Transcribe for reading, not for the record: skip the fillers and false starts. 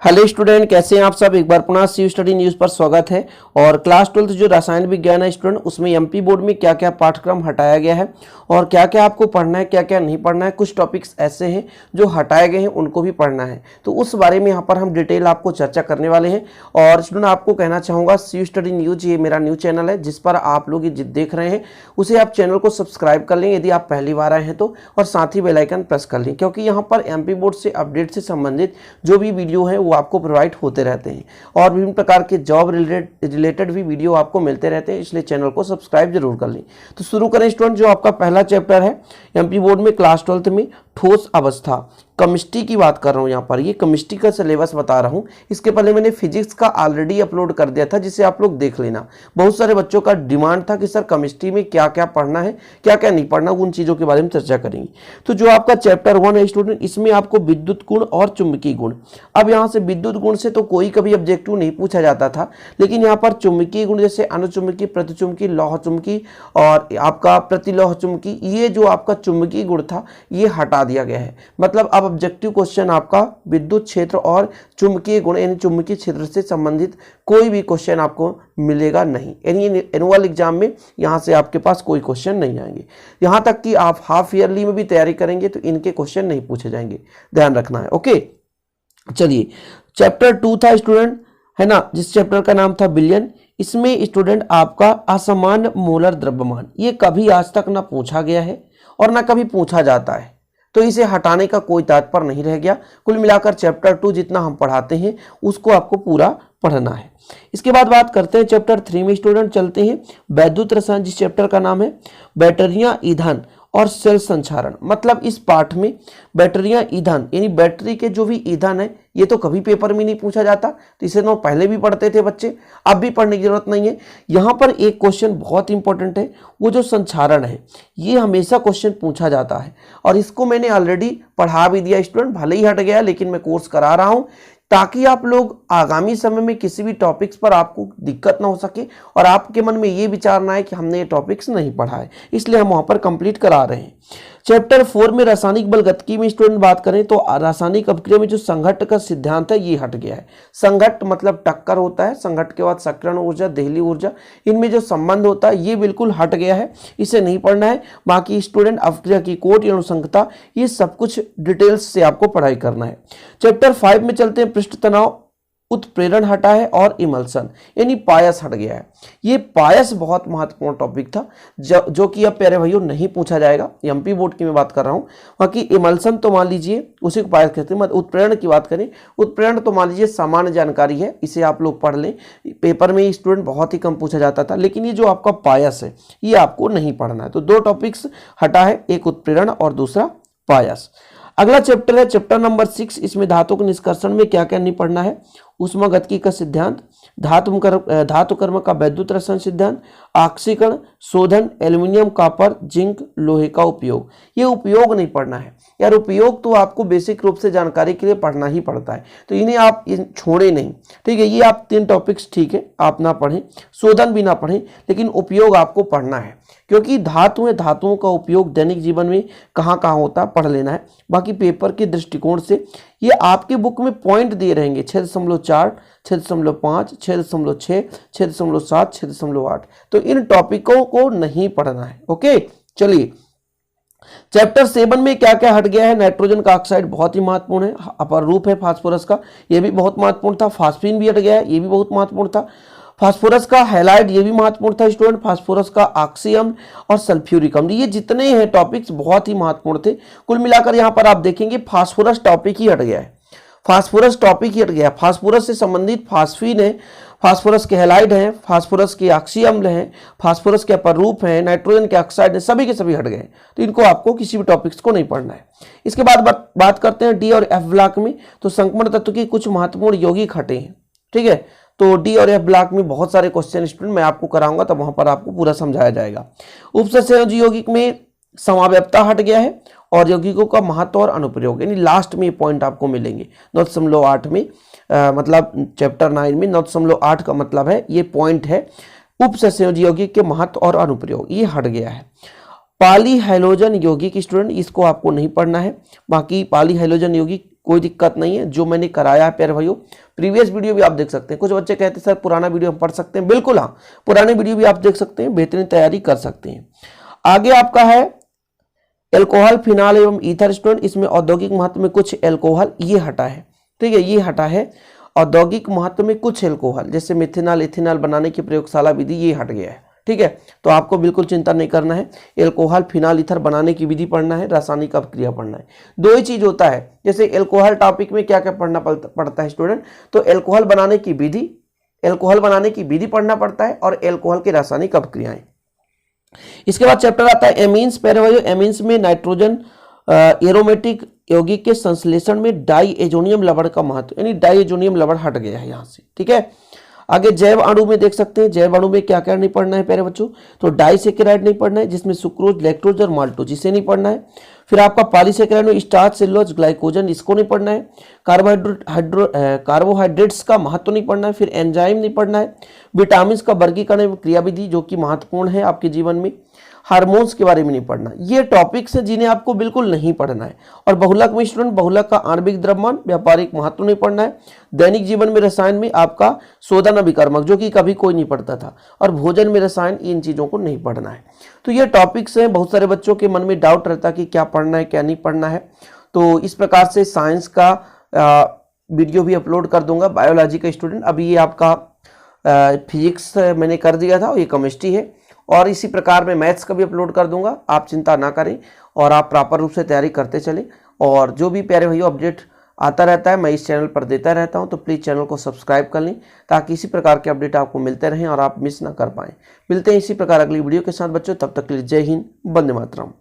Hello student, कैसे हैं आप सब। एक बार पुनः सी स्टडी न्यूज़ पर स्वागत है। और क्लास 12 जो रसायन विज्ञान है स्टूडेंट, उसमें एमपी बोर्ड में क्या क्या पाठ्यक्रम हटाया गया है और क्या क्या आपको पढ़ना है, क्या क्या नहीं पढ़ना है। कुछ टॉपिक्स ऐसे हैं जो हटाए गए हैं, उनको भी पढ़ना है, तो उस बारे में यहाँ पर हम डिटेल आपको चर्चा करने वाले हैं। और स्टूडेंट आपको कहना चाहूँगा, सी स्टडी न्यूज़ ये मेरा न्यूज़ चैनल है जिस पर आप लोग ये देख रहे हैं, उसे आप चैनल को सब्सक्राइब कर लें यदि आप पहली बार आए हैं तो, और साथ ही बेल आइकन प्रेस कर लें, क्योंकि यहाँ पर एमपी बोर्ड से अपडेट से संबंधित जो भी वीडियो है वो आपको प्रोवाइड होते रहते हैं और विभिन्न प्रकार के जॉब रिलेटेड भी वीडियो आपको मिलते रहते हैं, इसलिए चैनल को सब्सक्राइब जरूर कर लें। तो शुरू करें स्टूडेंट। जो आपका पहला चैप्टर है एमपी बोर्ड में क्लास 12 में ठोस अवस्था केमिस्ट्री की बात कर रहा हूं। यहाँ पर ये केमिस्ट्री का सिलेबस बता रहा हूं। इसके पहले मैंने फिजिक्स का ऑलरेडी अपलोड कर दिया था, जिसे आप लोग देख लेना। बहुत सारे बच्चों का डिमांड था कि सर केमिस्ट्री में क्या क्या पढ़ना है, क्या क्या नहीं पढ़ना, उन चीज़ों के बारे में चर्चा करेंगे। तो जो आपका चैप्टर 1 है स्टूडेंट, इसमें आपको विद्युत गुण और चुंबकीय गुण। अब यहाँ से विद्युत गुण से तो कोई कभी ऑब्जेक्टिव नहीं पूछा जाता था, लेकिन यहाँ पर चुंबकीय गुण जैसे अनुचुंबकीय, प्रतिचुंबकीय, लौह चुंबकीय और आपका प्रतिलौह चुंबकीय, ये जो आपका चुंबकीय गुण था ये हटा दिया गया है। मतलब अब ऑब्जेक्टिव क्वेश्चन आपका विद्युत क्षेत्र और चुंबकीय गुण यानी चुंबकीय क्षेत्र से संबंधित कोई भी क्वेश्चन आपको मिलेगा नहीं। यानी एनुअल एग्जाम में यहाँ से आपके पास कोई क्वेश्चन नहीं आएंगे। यहाँ तक कि आप हाफ ईयरली में भी तैयारी करेंगे तो इनके क्वेश्चन नहीं पूछे जाएंगे, ध्यान रखना है। ओके, चलिए चैप्टर 2 था स्टूडेंट, है ना, जिस चैप्टर का नाम था विलयन। इसमें स्टूडेंट आपका असामान्य मोलर द्रव्यमान, ये कभी आज तक ना पूछा गया है और ना कभी पूछा जाता है, तो इसे हटाने का कोई तात्पर्य नहीं रह गया। कुल मिलाकर चैप्टर 2 जितना हम पढ़ाते हैं उसको आपको पूरा पढ़ना है। इसके बाद बात करते हैं चैप्टर 3 में स्टूडेंट, चलते हैं वैद्युत रसायन, जिस चैप्टर का नाम है बैटरियां, ईंधन और सेल संचारण। मतलब इस पाठ में बैटरियां, ईंधन यानी बैटरी के जो भी ईंधन है, ये तो कभी पेपर में नहीं पूछा जाता, तो इसे तो पहले भी पढ़ते थे बच्चे, अब भी पढ़ने की जरूरत नहीं है। यहाँ पर एक क्वेश्चन बहुत इंपॉर्टेंट है, वो जो संचारण है, ये हमेशा क्वेश्चन पूछा जाता है और इसको मैंने ऑलरेडी पढ़ा भी दिया स्टूडेंट, भले ही हट गया लेकिन मैं कोर्स करा रहा हूँ, ताकि आप लोग आगामी समय में किसी भी टॉपिक्स पर आपको दिक्कत ना हो सके और आपके मन में ये विचार ना आए कि हमने ये टॉपिक्स नहीं पढ़ा है, इसलिए हम वहाँ पर कंप्लीट करा रहे हैं। चैप्टर 4 में रासायनिक बल गतिकी में स्टूडेंट बात करें तो रासायनिक अभिक्रिया में जो संघट्ट का सिद्धांत है ये हट गया है। संघट्ट मतलब टक्कर होता है, संघट्ट के बाद सक्रण ऊर्जा, देहली ऊर्जा, इनमें जो संबंध होता है ये बिल्कुल हट गया है, इसे नहीं पढ़ना है। बाकी स्टूडेंट अभिक्रिया की कोट या अनुसंगता, ये सब कुछ डिटेल्स से आपको पढ़ाई करना है। चैप्टर 5 में चलते हैं, पृष्ठ तनाव, उत्प्रेरण हटा है और इमल्सन यानी पायस हट गया है। ये पायस बहुत महत्वपूर्ण टॉपिक था जो कि अब प्यारे भाइयों नहीं पूछा जाएगा, एमपी बोर्ड की मैं बात कर रहा हूँ। बाकी इमल्सन तो मान लीजिए उसी को पायस कहते हैं। उत्प्रेरण की बात करें, उत्प्रेरण तो मान लीजिए सामान्य जानकारी है, इसे आप लोग पढ़ लें, पेपर में स्टूडेंट बहुत ही कम पूछा जाता था, लेकिन ये जो आपका पायस है ये आपको नहीं पढ़ना है। तो दो टॉपिक्स हटा है, एक उत्प्रेरण और दूसरा पायस। अगला चैप्टर है चैप्टर नंबर 6, इसमें धातु के निष्कर्षण में क्या क्या नहीं पढ़ना है। ऊष्मागतिकी का सिद्धांत, धातु कर्म का वैद्युत रसायन सिद्धांत, ऑक्सीकरण, शोधन, एल्युमिनियम, कॉपर, जिंक, लोहे का उपयोग। ये उपयोग नहीं पढ़ना है यार, उपयोग तो आपको बेसिक रूप से जानकारी के लिए पढ़ना ही पड़ता है, तो इन्हें आप छोड़े नहीं, ठीक है। ये आप 3 टॉपिक्स ठीक है आप ना पढ़ें, शोधन भी ना पढ़ें, लेकिन उपयोग आपको पढ़ना है, क्योंकि धातुओं का उपयोग दैनिक जीवन में कहाँ कहाँ होता है, पढ़ लेना है। बाकी पेपर के दृष्टिकोण से ये आपके बुक में पॉइंट दिए रहेंगे 6.4, 6.5, 6.6, 6.7, 6.8, तो इन टॉपिकों को नहीं पढ़ना है। ओके, चलिए चैप्टर 7 में क्या क्या हट गया है। नाइट्रोजन का ऑक्साइड बहुत ही महत्वपूर्ण है, अपर रूप है फास्फोरस का, ये भी बहुत महत्वपूर्ण था। फास्फीन भी हट गया है, ये भी बहुत महत्वपूर्ण था। फास्फोरस का हैलाइड, ये भी महत्वपूर्ण था स्टूडेंट। फास्फोरस का ऑक्सी अम्ल और सल्फ्यूरिक अम्ल, ये जितने हैं टॉपिक्स बहुत ही महत्वपूर्ण थे। कुल मिलाकर यहाँ पर आप देखेंगे फास्फोरस टॉपिक ही हट गया है, फास्फोरस टॉपिक ही हट गया। फास्फोरस से संबंधित फास्फीन है, फास्फोरस के हैलाइड हैं, फास्फोरस के ऑक्सी अम्ल हैं, फास्फोरस के अपरूप हैं, नाइट्रोजन के ऑक्साइड हैं, सभी के सभी हट गए, तो इनको आपको किसी भी टॉपिक्स को नहीं पढ़ना है। इसके बाद बात करते हैं डी और एफ ब्लॉक में, तो संक्रमण तत्व की कुछ महत्वपूर्ण यौगिक हटे हैं, ठीक है। तो डी और एफ ब्लॉक में बहुत सारे क्वेश्चन स्टूडेंट मैं आपको कराऊंगा, तब वहां पर आपको पूरा समझाया जाएगा। उपसंयोजी यौगिक में समाव्यपता हट गया है और यौगिकों का महत्व और अनुप्रयोग, यानी लास्ट में ये पॉइंट आपको मिलेंगे 9.8 में, मतलब चैप्टर 9 में 9.8 का मतलब है ये पॉइंट है, उपसंयोजी यौगिक के महत्व और अनुप्रयोग, ये हट गया है। पाली हैलोजन यौगिक स्टूडेंट, इसको आपको नहीं पढ़ना है। बाकी पाली हैलोजन यौगिक कोई दिक्कत नहीं है, जो मैंने कराया है प्यारे भाइयों, प्रीवियस वीडियो भी आप देख सकते हैं। कुछ बच्चे कहते हैं सर पुराना वीडियो हम पढ़ सकते हैं, बिल्कुल हाँ, पुराने वीडियो भी आप देख सकते हैं, बेहतरीन तैयारी कर सकते हैं। आगे आपका है एल्कोहल, फिनाल एवं ईथर स्टूडेंट, इसमें औद्योगिक महत्व में कुछ एल्कोहल ये हटा है, ठीक है, ये हटा है। औद्योगिक महत्व में कुछ एल्कोहल जैसे मिथेनॉल, इथेनॉल बनाने की प्रयोगशाला विधि ये हट गया है, ठीक है। तो आपको बिल्कुल चिंता नहीं करना है, एल्कोहल, फिनाल, ईथर बनाने की विधि पढ़ना है, रासायनिक अपक्रिया पढ़ना है। दो ही चीज होता है, जैसे एल्कोहल टॉपिक में क्या क्या पढ़ना पड़ता है स्टूडेंट, तो एल्कोहल बनाने की विधि, एल्कोहल बनाने की विधि पढ़ना पड़ता है और एल्कोहल की रासायनिक अपक्रियाएं। इसके बाद चैप्टर आता है एमीन्स। पहले भाइयों एमीन्स में नाइट्रोजन एरोमेटिक यौगिक के संश्लेषण में डाई एजोनियम लवण का महत्व, यानी डाई एजोनियम लवण हट गया है यहाँ से, ठीक है। आगे जैव अणु में देख सकते हैं, जैव अणु में क्या क्या नहीं पढ़ना है प्यारे बच्चों, तो डाइसेकेराइड नहीं पढ़ना है, जिसमें सुक्रोज, लैक्टोज और माल्टोज, इसे नहीं पढ़ना है। फिर आपका पॉलीसेकेराइड में स्टार्च, सेलुलोज, ग्लाइकोजन, इसको नहीं पढ़ना है। कार्बोहाइड्रेट्स का महत्व नहीं पढ़ना है। फिर एंजाइम नहीं पढ़ना है। विटामिन का वर्गीकरण एवं क्रियाविधि जो कि महत्वपूर्ण है आपके जीवन में। हार्मोन्स के बारे में नहीं पढ़ना, ये टॉपिक्स हैं जिन्हें आपको बिल्कुल नहीं पढ़ना है। और बहुलक में स्टूडेंट, बहुलक का आणविक द्रव्यमान, व्यापारिक महत्व नहीं पढ़ना है। दैनिक जीवन में रसायन में आपका शोधन अभिकर्मक, जो कि कभी कोई नहीं पढ़ता था। और भोजन में रसायन, इन चीजों को नहीं पढ़ना है। तो ये टॉपिक्स हैं, बहुत सारे बच्चों के मन में डाउट रहता है कि क्या पढ़ना है क्या नहीं पढ़ना है। तो इस प्रकार से साइंस का वीडियो भी अपलोड कर दूंगा, बायोलॉजी का स्टूडेंट। अभी ये आपका फिजिक्स मैंने कर दिया था, ये केमिस्ट्री है, और इसी प्रकार मैं मैथ्स का भी अपलोड कर दूंगा। आप चिंता ना करें और आप प्रॉपर रूप से तैयारी करते चलें। और जो भी प्यारे भाइयों अपडेट आता रहता है मैं इस चैनल पर देता रहता हूं, तो प्लीज़ चैनल को सब्सक्राइब कर लें ताकि इसी प्रकार के अपडेट आपको मिलते रहें और आप मिस ना कर पाएँ। मिलते हैं इसी प्रकार अगली वीडियो के साथ बच्चों, तब तक के लिए जय हिंद, वंदे मातरम।